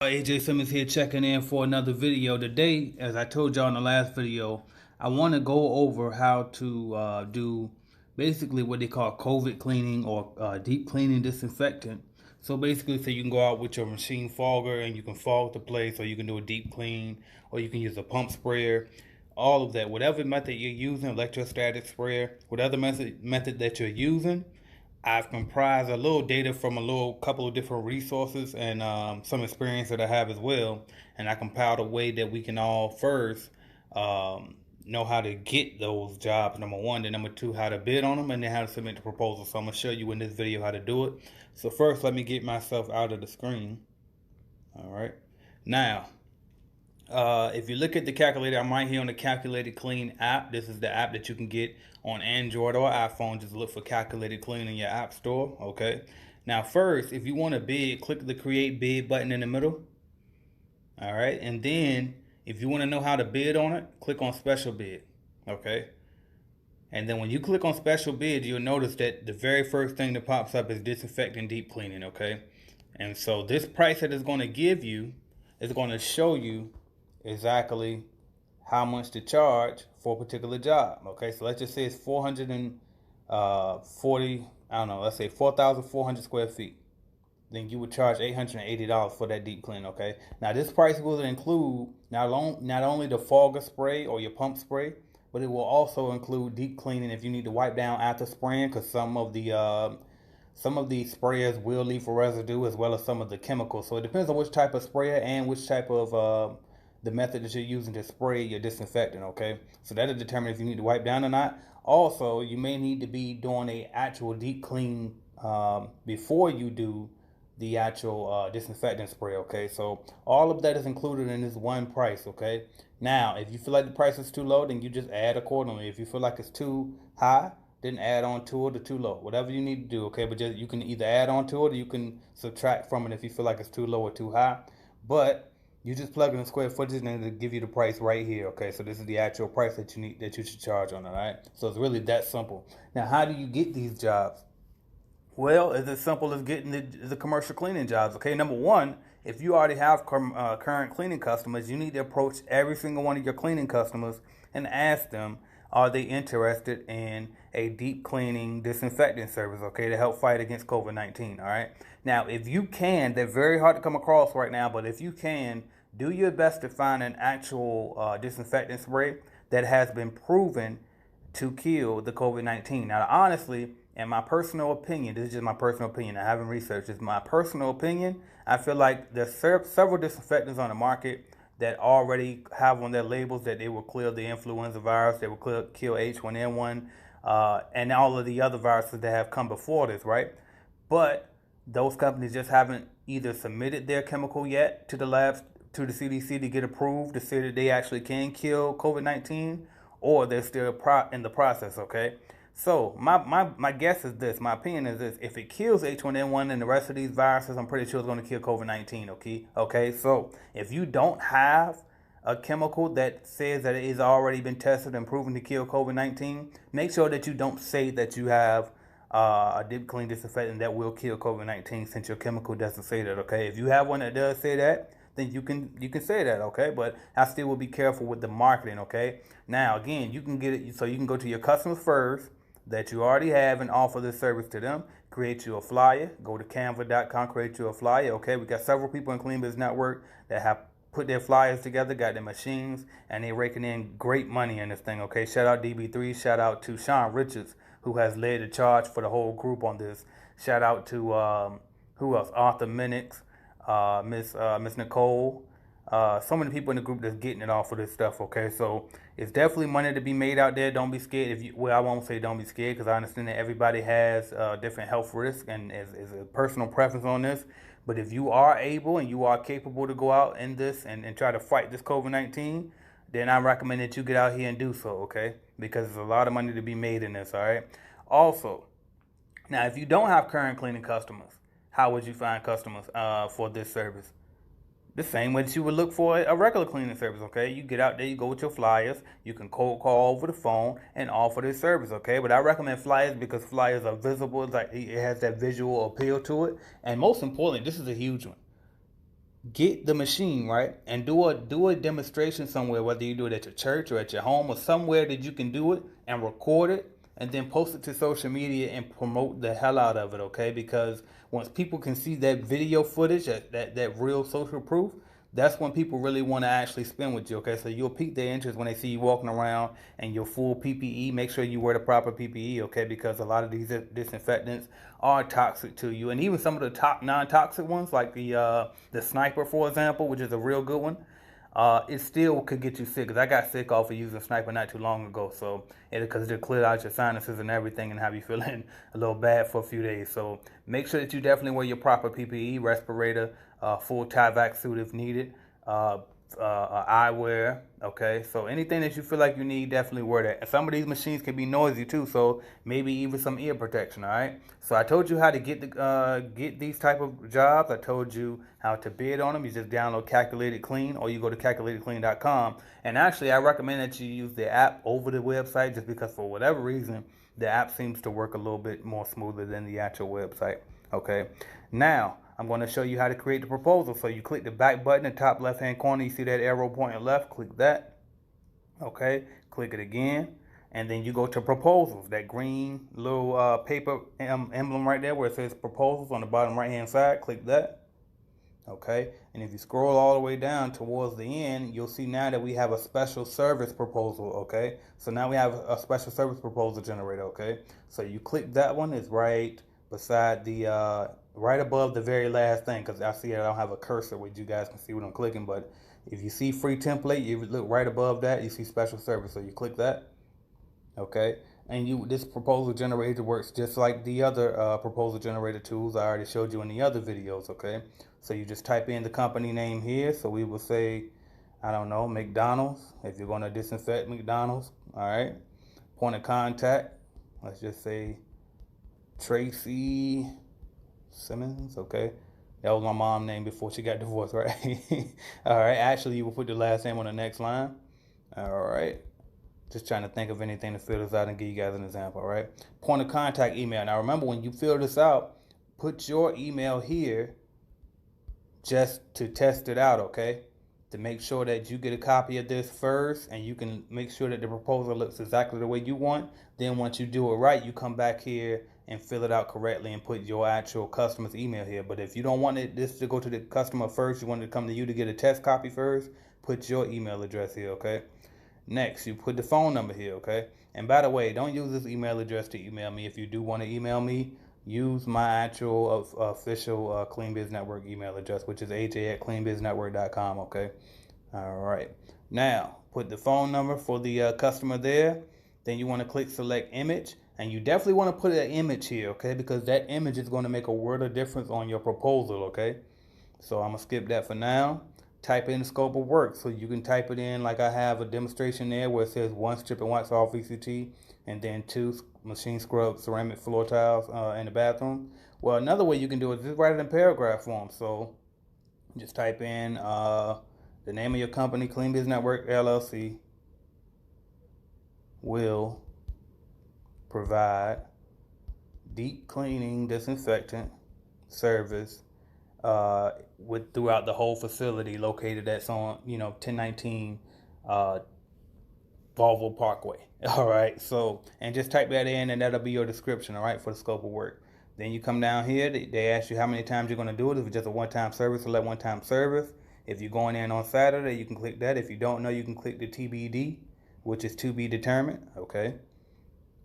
AJ Simmons here checking in for another video. Today, as I told y'all in the last video, I want to go over how to do basically what they call COVID cleaning or deep cleaning disinfectant. So basically, so you can go out with your machine fogger and you can fog the place, or you can do a deep clean, or you can use a pump sprayer, all of that. Whatever method you're using, electrostatic sprayer, whatever method that you're using, I've comprised a little data from a little couple of different resources and some experience that I have as well. And I compiled a way that we can all first know how to get those jobs, number one. Then number two, how to bid on them, and then how to submit the proposal. So I'm going to show you in this video how to do it. So first, let me get myself out of the screen. All right. Now, if you look at the calculator, I'm right here on the Calculated Clean app. This is the app that you can get on Android or iPhone. Just look for Calculated Clean in your app store. Okay. Now, first, if you want to bid, click the Create Bid button in the middle. All right. And then, if you want to know how to bid on it, click on Special Bid. Okay. And then when you click on Special Bid, you'll notice that the very first thing that pops up is Disinfecting Deep Cleaning. Okay. And so this price that it's going to give you is going to show you exactly how much to charge for a particular job. Okay, so let's just say it's 440, I don't know, let's say 4,400 square feet. Then you would charge $880 for that deep clean. Okay, now this price will include not only the fogger spray or your pump spray, but it will also include deep cleaning if you need to wipe down after spraying, because some of the sprayers will leave a residue, as well as some of the chemicals. So it depends on which type of sprayer and which type of the method that you're using to spray your disinfectant. Okay, so that'll determine if you need to wipe down or not. Also, you may need to be doing a actual deep clean before you do the actual disinfectant spray. Okay, so all of that is included in this one price. Okay, now if you feel like the price is too low, then you just add accordingly. If you feel like it's too high, then add on to it, or too low, whatever you need to do. Okay, but just, you can either add on to it or you can subtract from it if you feel like it's too low or too high. But you just plug in the square footage and it'll give you the price right here. Okay, so this is the actual price that you should charge on it. All right, so it's really that simple. Now, how do you get these jobs? Well, it's as simple as getting the commercial cleaning jobs. Okay, number one, if you already have current cleaning customers, you need to approach every single one of your cleaning customers and ask them, are they interested in a deep cleaning disinfectant service, okay, to help fight against COVID-19, all right? Now, if you can, they're very hard to come across right now, but if you can, do your best to find an actual disinfectant spray that has been proven to kill the COVID-19. Now, honestly, in my personal opinion, this is just my personal opinion, I haven't researched this, my personal opinion, I feel like there's several disinfectants on the market that already have on their labels that they will clear the influenza virus, they will kill H1N1, and all of the other viruses that have come before this, right? But those companies just haven't either submitted their chemical yet to the labs, to the CDC, to get approved to say that they actually can kill COVID-19, or they're still in the process, okay? So my guess is this, my opinion is this: if it kills H1N1 and the rest of these viruses, I'm pretty sure it's going to kill COVID-19. Okay. So if you don't have a chemical that says that it has already been tested and proven to kill COVID-19, make sure that you don't say that you have a deep clean disinfectant that will kill COVID-19, since your chemical doesn't say that. Okay. If you have one that does say that, then you can say that, okay? But I still will be careful with the marketing, okay? Now, again, you can get it, so you can go to your customers first that you already have and offer this service to them. Create you a flyer. Go to canva.com, create you a flyer, okay? We got several people in Clean Biz Network that have put their flyers together, got their machines, and they're raking in great money in this thing, okay? Shout out DB3, shout out to Sean Richards, who has led the charge for the whole group on this. Shout out to, who else? Arthur Minix, Miss Nicole, so many people in the group that's getting it off of this stuff. Okay, so it's definitely money to be made out there. Don't be scared. Well, I won't say don't be scared, because I understand that everybody has different health risks and is a personal preference on this. But if you are able and you are capable to go out in this and try to fight this COVID-19, then I recommend that you get out here and do so. Okay, because there's a lot of money to be made in this. All right. Also, now if you don't have current cleaning customers, how would you find customers for this service? The same way that you would look for a regular cleaning service, okay? You get out there, you go with your flyers, you can cold call over the phone and offer this service, okay? But I recommend flyers because flyers are visible, like it has that visual appeal to it. And most importantly, this is a huge one. get the machine, right, and do a demonstration somewhere, whether you do it at your church or at your home or somewhere that you can do it, and record it and then post it to social media and promote the hell out of it, okay? Because once people can see that video footage, that real social proof, that's when people really want to actually spend with you, okay? So you'll pique their interest when they see you walking around and your full PPE. Make sure you wear the proper PPE, okay? Because a lot of these disinfectants are toxic to you, and even some of the top non-toxic ones, like the Sniper, for example, which is a real good one. It still could get you sick. Cause I got sick off of using Sniper not too long ago. So because it cleared out your sinuses and everything, and have you feeling a little bad for a few days. So make sure that you definitely wear your proper PPE, respirator, full Tyvek suit if needed, eyewear. Okay, so anything that you feel like you need, definitely wear that. And some of these machines can be noisy too, so maybe even some ear protection. All right. So I told you how to get these type of jobs. I told you how to bid on them. You just download Calculated Clean, or you go to calculatedclean.com. And actually, I recommend that you use the app over the website, just because for whatever reason, the app seems to work a little bit more smoother than the actual website. Okay. Now, I'm going to show you how to create the proposal. So you click the back button in the top left hand corner. You see that arrow pointing left. Click that. Okay. Click it again. And then you go to proposals. That green little paper emblem right there where it says proposals on the bottom right hand side. Click that. Okay. And if you scroll all the way down towards the end, you'll see now that we have a special service proposal. Okay. So now we have a special service proposal generator. Okay. So you click that one. It's right beside the right above the very last thing, because I see I don't have a cursor where you guys can see what I'm clicking, but if you see free template, you look right above that, you see special service, so you click that. Okay, and this proposal generator works just like the other proposal generator tools I already showed you in the other videos. Okay, so you just type in the company name here, so we will say, I don't know, McDonald's, if you're going to disinfect McDonald's. All right, point of contact, let's just say Tracy Simmons. Okay, that was my mom's name before she got divorced, right? All right, actually, you will put the last name on the next line. All right, just trying to think of anything to fill this out and give you guys an example. All right, point of contact email. Now remember, when you fill this out, put your email here just to test it out, okay? To make sure that you get a copy of this first, and you can make sure that the proposal looks exactly the way you want. Then once you do it right, you come back here and fill it out correctly and put your actual customer's email here. But if you don't want this to go to the customer first, you want it to come to you to get a test copy first, put your email address here, okay? Next, you put the phone number here, okay? And by the way, don't use this email address to email me. If you do want to email me, use my actual official Clean Biz Network email address, which is aj@cleanbiznetwork.com, okay? All right. Now, put the phone number for the customer there. Then you want to click select image. And you definitely want to put an image here, okay? Because that image is going to make a world of difference on your proposal, okay? So I'm going to skip that for now. Type in the scope of work. So you can type it in like I have a demonstration there where it says 1 strip and wax off VCT, and then 2 machine scrub ceramic floor tiles in the bathroom. Well, another way you can do it is just write it in paragraph form. So just type in the name of your company, Clean Biz Network LLC, will provide deep cleaning disinfectant service throughout the whole facility located at 1019 Volvo Parkway. All right, so, and just type that in, and that'll be your description, all right, for the scope of work. Then you come down here, they ask you how many times you're going to do it. If it's just a one-time service, select one-time service. If you're going in on Saturday, you can click that. If you don't know, you can click the TBD, which is to be determined, okay?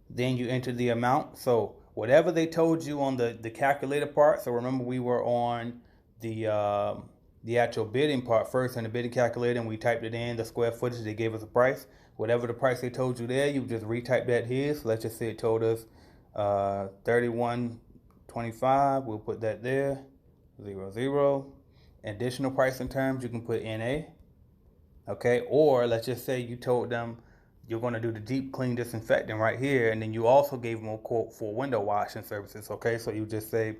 Then you enter the amount. So whatever they told you on the calculator part, so remember we were on the actual bidding part first in the bidding calculator, and we typed it in, the square footage, they gave us a price. Whatever the price they told you there, you just retype that here. So let's just say it told us $31.25. We'll put that there. 00. Additional pricing terms, you can put NA. Okay, or let's just say you told them you're going to do the deep clean disinfectant right here, and then you also gave them a quote for window washing services. Okay, so you just say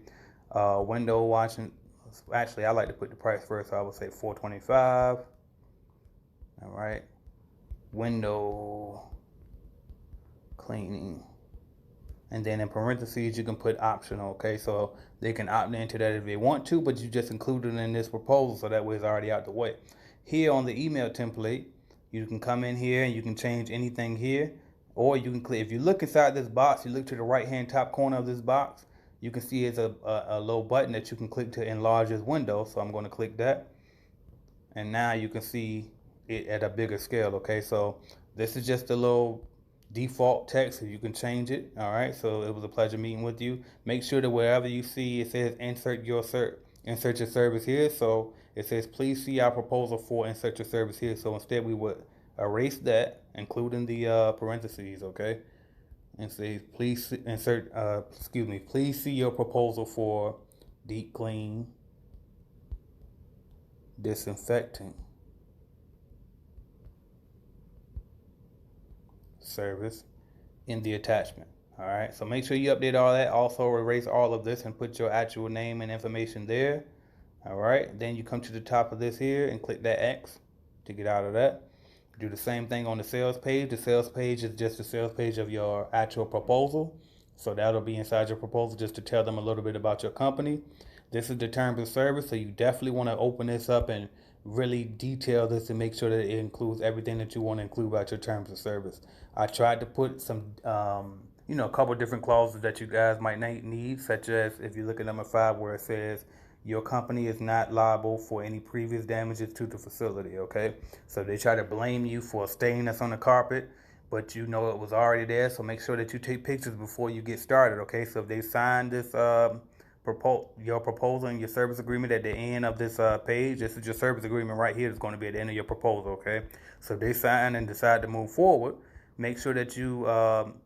window washing. Actually, I like to put the price first, so I would say $425. All right, window cleaning and then in parentheses you can put optional, okay? So they can opt into that if they want to, but you just include it in this proposal so that way it's already out the way. Here on the email template, you can come in here and you can change anything here, or you can click, if you look inside this box, you look to the right hand top corner of this box, you can see it's a little button that you can click to enlarge this window. So I'm going to click that, and now you can see it at a bigger scale, okay? So this is just a little default text, so you can change it. All right, so it was a pleasure meeting with you. Make sure that wherever you see it says insert your service here, so it says please see our proposal for insert your service here. So instead we would erase that, including the parentheses, okay, and say please insert please see your proposal for deep clean disinfecting service in the attachment. All right, so make sure you update all that. Also erase all of this and put your actual name and information there. All right, then you come to the top of this here and click that X to get out of that. Do the same thing on the sales page. The sales page is just the sales page of your actual proposal, so that'll be inside your proposal just to tell them a little bit about your company. This is the terms of service, so you definitely want to open this up and really detail this and make sure that it includes everything that you want to include about your terms of service. I tried to put some, a couple different clauses that you guys might need, such as if you look at number 5 where it says your company is not liable for any previous damages to the facility, okay? So they try to blame you for a stain that's on the carpet, but you know it was already there, so make sure that you take pictures before you get started, okay? So if they sign this your proposal and your service agreement at the end of this page, this is your service agreement right here. It's going to be at the end of your proposal, okay? So if they sign and decide to move forward, make sure that you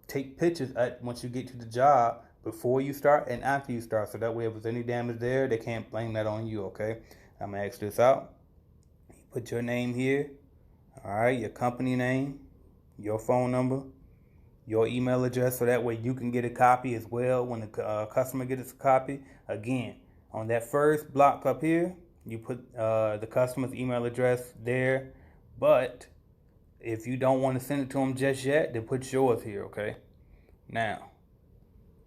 take pictures once you get to the job before you start and after you start, so that way if there's any damage there, they can't blame that on you, okay? I'm gonna X this out. Put your name here, all right, your company name, your phone number, your email address, so that way you can get a copy as well when the customer gets a copy. Again, on that first block up here, you put the customer's email address there, but if you don't want to send it to them just yet, then put yours here, okay? Now,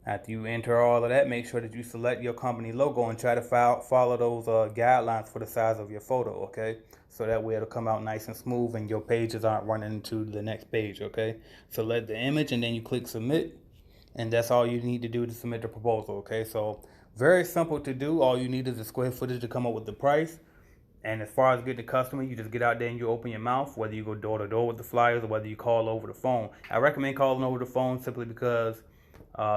after you enter all of that, make sure that you select your company logo and try to follow those guidelines for the size of your photo, okay? So that way it'll come out nice and smooth and your pages aren't running into the next page, okay? Select the image and then you click submit, and that's all you need to do to submit the proposal, okay? So very simple to do. All you need is the square footage to come up with the price. And as far as getting the customer, you just get out there and you open your mouth, whether you go door to door with the flyers or whether you call over the phone. I recommend calling over the phone simply because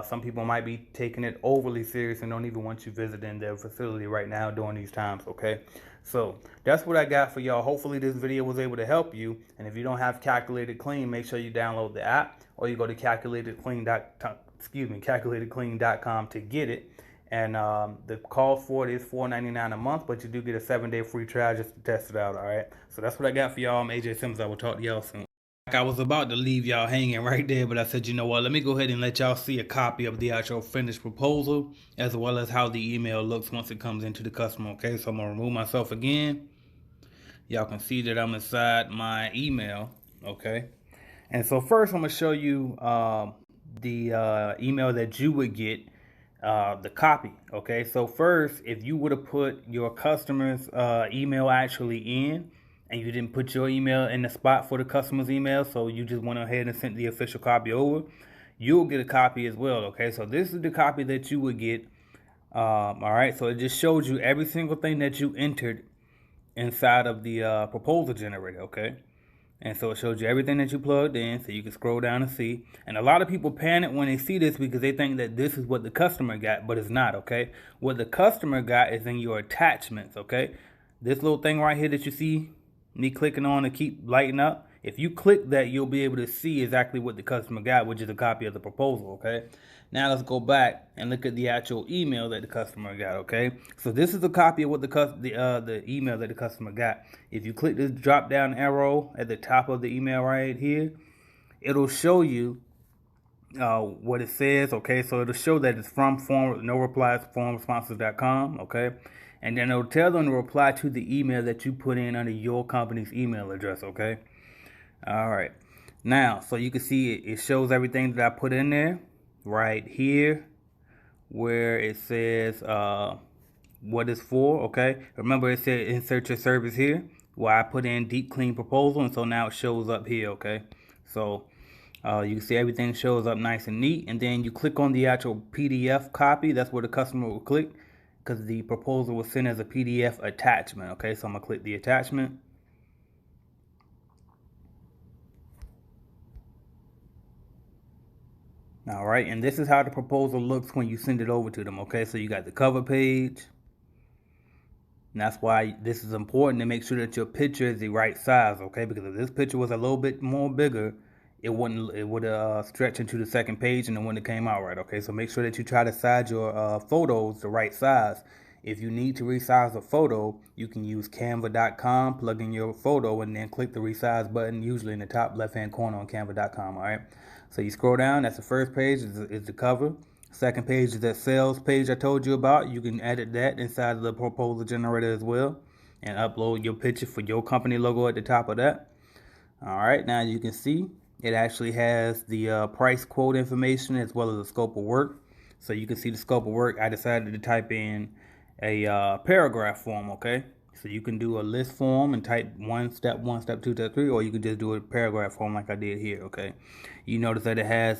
some people might be taking it overly serious and don't even want you visiting their facility right now during these times, okay? So that's what I got for y'all. Hopefully this video was able to help you. And if you don't have Calculated Clean, make sure you download the app, or you go to calculatedclean.com to get it. And the cost for it is $4.99 a month, but you do get a 7-day free trial just to test it out, all right? So that's what I got for y'all. I'm AJ Simmons. I will talk to y'all soon. I was about to leave y'all hanging right there, but I said, you know what, let me go ahead and let y'all see a copy of the actual finished proposal, as well as how the email looks once it comes into the customer, okay? So I'm going to remove myself again. Y'all can see that I'm inside my email, okay? And so first I'm going to show you the email that you would get, the copy, okay? So first, if you would have put your customer's email actually in, and you didn't put your email in the spot for the customer's email, so you just went ahead and sent the official copy over, you'll get a copy as well, okay? So this is the copy that you would get, all right? So it just shows you every single thing that you entered inside of the proposal generator, okay? And so it shows you everything that you plugged in, so you can scroll down and see. And a lot of people panic when they see this because they think that this is what the customer got, but it's not, okay? What the customer got is in your attachments, okay? This little thing right here that you see me clicking on to keep lighting up, if you click that, you'll be able to see exactly what the customer got, which is a copy of the proposal, okay? Now let's go back and look at the actual email that the customer got, okay? So this is a copy of what the email that the customer got. If you click this drop down arrow at the top of the email right here, it'll show you what it says, okay? So it'll show that it's from formsponsors.com, okay? And then it'll tell them to reply to the email that you put in under your company's email address, okay? All right. Now, so you can see it shows everything that I put in there, right here where it says what it's for, okay? Remember it said insert your service here, where I put in deep clean proposal, and so now it shows up here, okay? So you can see everything shows up nice and neat, and then you click on the actual PDF copy. That's where the customer will click, because the proposal was sent as a PDF attachment, okay? So I'm gonna click the attachment. All right, and this is how the proposal looks when you send it over to them, okay? So you got the cover page, and that's why this is important to make sure that your picture is the right size, okay? Because if this picture was a little bit more bigger, it would stretch into the second page and it wouldn't have came out right, okay? So make sure that you try to size your photos the right size. If you need to resize a photo, you can use canva.com, plug in your photo, and then click the resize button, usually in the top left-hand corner on canva.com, all right? So you scroll down, that's the first page, is the cover. Second page is that sales page I told you about. You can edit that inside of the proposal generator as well and upload your picture for your company logo at the top of that. All right, now you can see it actually has the price quote information as well as the scope of work. So you can see the scope of work. I decided to type in a paragraph form, okay? So you can do a list form and type step 1, step 2, step 3, or you can just do a paragraph form like I did here, okay? You notice that it has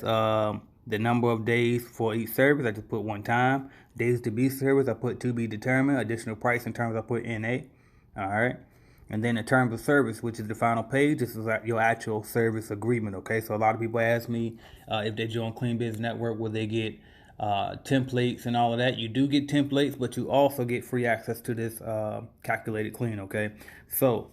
the number of days for each service. I just put 1 time. Days to be service, I put to be determined. Additional price in terms, I put NA. All right. And then in terms of service, which is the final page, this is your actual service agreement, okay? So a lot of people ask me if they join Clean Biz Network, will they get templates and all of that. You do get templates, but you also get free access to this calculated clean, okay? So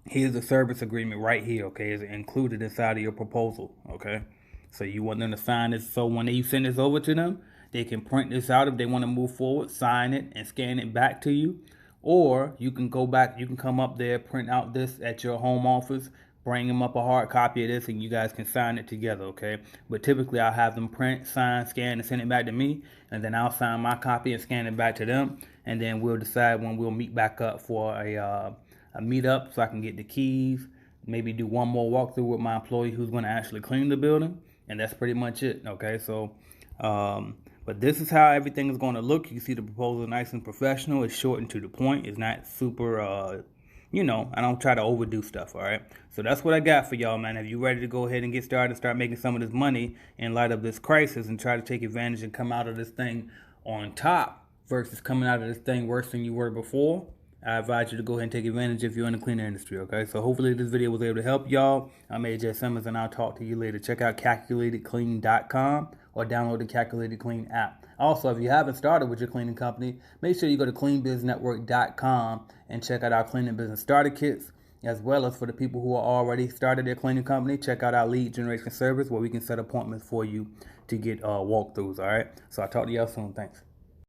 here's the service agreement right here, okay? It's included inside of your proposal, okay? So you want them to sign this, so when you send this over to them, they can print this out if they want to move forward, sign it, and scan it back to you. Or you can go back, you can come up there, print out this at your home office, bring them up a hard copy of this, and you guys can sign it together, okay? But typically I'll have them print, sign, scan, and send it back to me, and then I'll sign my copy and scan it back to them, and then we'll decide when we'll meet back up for a meetup so I can get the keys, maybe do one more walkthrough with my employee who's going to actually clean the building, and that's pretty much it, okay? So but this is how everything is going to look. You can see the proposal nice and professional. It's short and to the point. It's not super, I don't try to overdo stuff, all right? So that's what I got for y'all, man. If you're ready to go ahead and get started and start making some of this money in light of this crisis and try to take advantage and come out of this thing on top versus coming out of this thing worse than you were before, I advise you to go ahead and take advantage if you're in the cleaner industry, okay? So hopefully this video was able to help y'all. I'm AJ Simmons, and I'll talk to you later. Check out calculatedclean.com or download the Calculated Clean app. Also, if you haven't started with your cleaning company, make sure you go to cleanbiznetwork.com and check out our cleaning business starter kits, as well as for the people who are already started their cleaning company, check out our lead generation service where we can set appointments for you to get walkthroughs, all right? So I'll talk to y'all soon. Thanks.